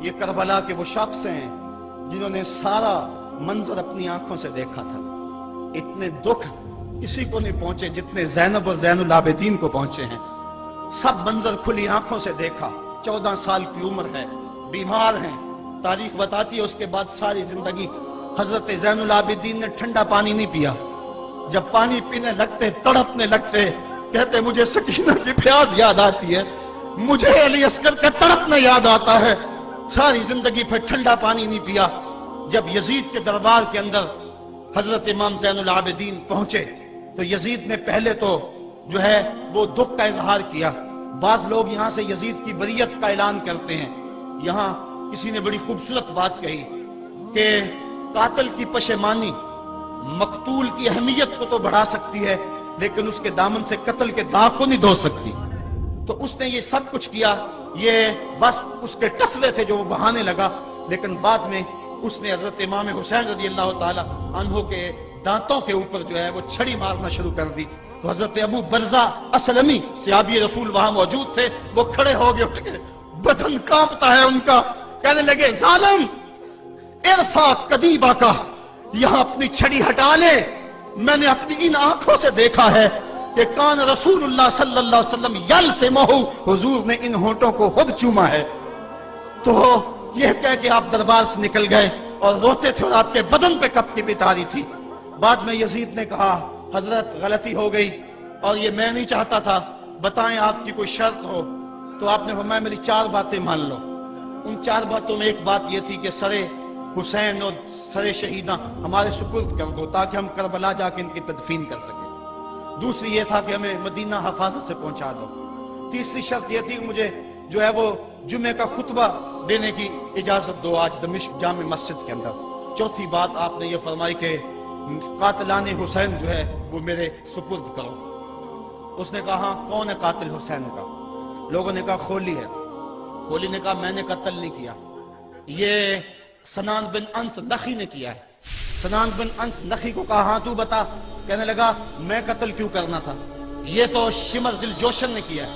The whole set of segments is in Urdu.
یہ کربلا کے وہ شخص ہیں جنہوں نے سارا منظر اپنی آنکھوں سے دیکھا تھا. اتنے دکھ کسی کو نہیں پہنچے جتنے زینب اور زین العابدین کو پہنچے ہیں. سب منظر کھلی آنکھوں سے دیکھا. 14 سال کی عمر ہے, بیمار ہیں. تاریخ بتاتی ہے اس کے بعد ساری زندگی حضرت زین العابدین نے ٹھنڈا پانی نہیں پیا. جب پانی پینے لگتے تڑپنے لگتے, کہتے مجھے سکینہ کی پیاس یاد آتی ہے, مجھے علی اصغر کا تڑپنا یاد آتا ہے. ساری زندگی پھر ٹھنڈا پانی نہیں پیا. جب یزید کے دربار کے اندر حضرت امام زین العابدین پہنچے تو یزید نے پہلے تو جو ہے وہ دکھ کا اظہار کیا. بعض لوگ یہاں سے یزید کی بریت کا اعلان کرتے ہیں. یہاں کسی نے بڑی خوبصورت بات کہی کہ قاتل کی پشیمانی مقتول کی اہمیت کو تو بڑھا سکتی ہے لیکن اس کے دامن سے قتل کے داغ کو نہیں دھو سکتی. تو اس نے یہ سب کچھ کیا, یہ بس اس کے ٹسلے تھے جو وہ بہانے لگا. لیکن بعد میں اس نے حضرت امام حسین رضی اللہ تعالی عنہ کے دانتوں کے اوپر جو ہے وہ چھڑی مارنا شروع کر دی. تو حضرت ابو برزہ اسلمی صحابی رسول وہاں موجود تھے, وہ کھڑے ہو گئے, اٹھ گئے, بدن کانپتا ہے ان کا. کہنے لگے ظالم ارفع قدیبہ کا, یہاں اپنی چھڑی ہٹا لے. میں نے اپنی ان آنکھوں سے دیکھا ہے کہ کان رسول اللہ صلی اللہ علیہ وسلم یلسمہ, حضور نے ان ہونٹوں کو خود چوما ہے. تو یہ کہہ کہ آپ دربار سے نکل گئے اور روتے تھے اور آپ کے بدن پہ کپڑی بھی تاری تھی. بعد میں یزید نے کہا حضرت غلطی ہو گئی اور یہ میں نہیں چاہتا تھا, بتائیں آپ کی کوئی شرط ہو. تو آپ نے فرمایا میری 4 باتیں مان لو. ان 4 باتوں میں ایک بات یہ تھی کہ سر حسین اور سر شہیداں ہمارے سپرد کر دو تاکہ ہم کربلا جا کے ان کی تدفین کر سکیں. دوسری یہ تھا کہ ہمیں مدینہ حفاظت سے پہنچا دو. تیسری شرط یہ تھی کہ مجھے جو ہے وہ جمعے کا خطبہ دینے کی اجازت دو آج دمشق جامع مسجد کے اندر. چوتھی بات آپ نے یہ فرمائی کہ قاتلان حسین جو ہے وہ میرے سپرد کرو. اس نے کہا ہاں کون ہے قاتل حسین کا؟ لوگوں نے کہا خولی ہے. خولی نے کہا میں نے قتل نہیں کیا, یہ سنان بن انس نخی نے کیا ہے. سنان بن انس نخی کو کہا ہاں تو بتا. کہنے لگا میں قتل کیوں کرنا تھا, یہ تو شمر ذل جوشن نے کیا ہے.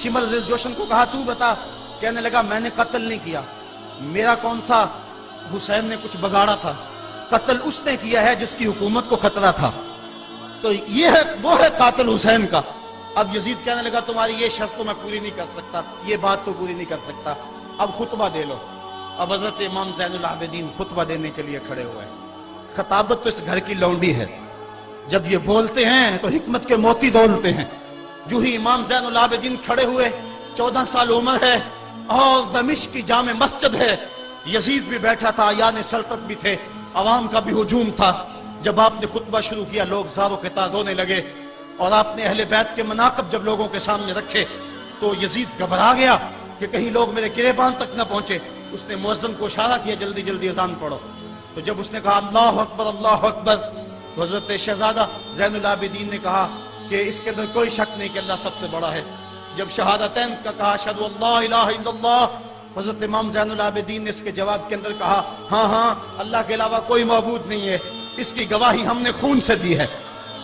شمر ذل جوشن کو کہا تو بتا. کہنے لگا میں نے قتل نہیں کیا, میرا کون سا حسین نے کچھ بگاڑا تھا, قتل اس نے کیا ہے جس کی حکومت کو خطرہ تھا. تو یہ ہے وہ ہے قاتل حسین کا. اب یزید کہنے لگا تمہاری یہ شرط تو میں پوری نہیں کر سکتا, یہ بات تو پوری نہیں کر سکتا, اب خطبہ دے لو. اب حضرت امام زین العابدین خطبہ دینے کے لیے کھڑے ہوئے. خطابت تو اس گھر کی لونڈی ہے, جب یہ بولتے ہیں تو حکمت کے موتی دولتے ہیں. جو ہی امام زین العابدین کھڑے ہوئے, 14 سال عمر ہے اور دمشق کی جامع مسجد ہے, یزید بھی بیٹھا تھا, یعنی سلطنت بھی تھے, عوام کا بھی ہجوم تھا. جب آپ نے خطبہ شروع کیا لوگ زار و قطع رونے لگے, اور آپ نے اہل بیت کے مناقب جب لوگوں کے سامنے رکھے تو یزید گھبرا گیا کہ کہیں لوگ میرے گریبان تک نہ پہنچے. اس نے مؤذن کو اشارہ کیا جلدی جلدی اذان پڑھو. تو جب اس نے کہا اللہ اکبر اللہ اکبر, تو حضرت شہزادہ زین العابدین نے کہا کہ اس کے اندر کوئی شک نہیں کہ اللہ سب سے بڑا ہے. جب شہادتین کا کہا اشہد ان لا الہ الا اللہ, حضرت امام زین العابدین نے اس کے جواب کے اندر کہا ہاں ہاں اللہ کے علاوہ کوئی معبود نہیں ہے, اس کی گواہی ہم نے خون سے دی ہے,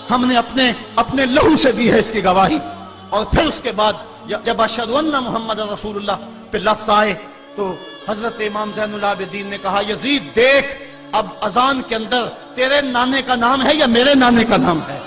ہم نے اپنے لہو سے دی ہے اس کی گواہی. اور پھر اس کے بعد جب اشہد ان محمد رسول اللہ پہ لفظ آئے تو حضرت امام زین العابدین نے کہا یزید دیکھ, اب اذان کے اندر تیرے نانے کا نام ہے یا میرے نانے کا نام ہے؟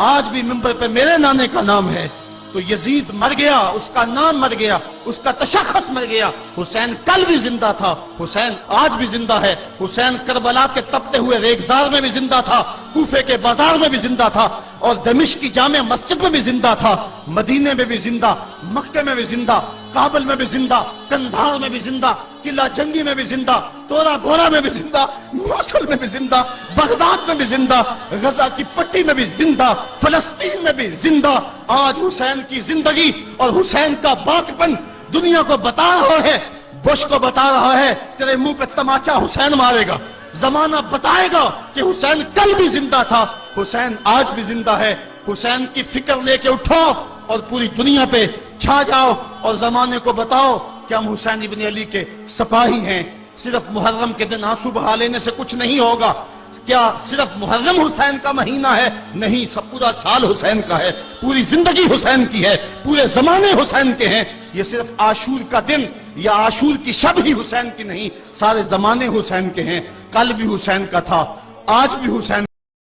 آج بھی منبر پہ میرے نانے کا نام ہے. تو یزید مر گیا, اس کا نام مر گیا, اس کا تشخص مر گیا. حسین کل بھی زندہ تھا, حسین آج بھی زندہ ہے. حسین کربلا کے تپتے ہوئے ریگزار میں بھی زندہ تھا, کوفے کے بازار میں بھی زندہ تھا, اور دمشق کی جامع مسجد میں بھی زندہ تھا, مدینے میں بھی زندہ, مکے میں بھی زندہ, کابل میں بھی زندہ, کندھار میں بھی زندہ, قلعہ جنگی میں بھی زندہ, تورا بورا میں بھی زندہ, موصل میں بھی زندہ, بغداد میں بھی زندہ, غزہ کی پٹی میں بھی زندہ, فلسطین میں بھی زندہ. آج حسین کی زندگی اور حسین کا باقپن دنیا کو بتا رہا ہے, بش کو بتا رہا ہے تیرے منہ پہ تماچا حسین مارے گا. زمانہ بتائے گا کہ حسین کل بھی زندہ تھا, حسین آج بھی زندہ ہے. حسین کی فکر لے کے اٹھو اور پوری دنیا پہ چھا جاؤ اور زمانے کو بتاؤ کہ ہم حسین ابن علی کے سپاہی ہیں. صرف محرم کے دن آنسو بہا لینے سے کچھ نہیں ہوگا. کیا صرف محرم حسین کا مہینہ ہے؟ نہیں, سب پورا سال حسین کا ہے, پوری زندگی حسین کی ہے, پورے زمانے حسین کے ہیں. یہ صرف عاشور کا دن یا عاشور کی شب ہی حسین کی نہیں، سارے زمانے حسین کے ہیں۔ کل بھی حسین کا تھا، آج بھی حسین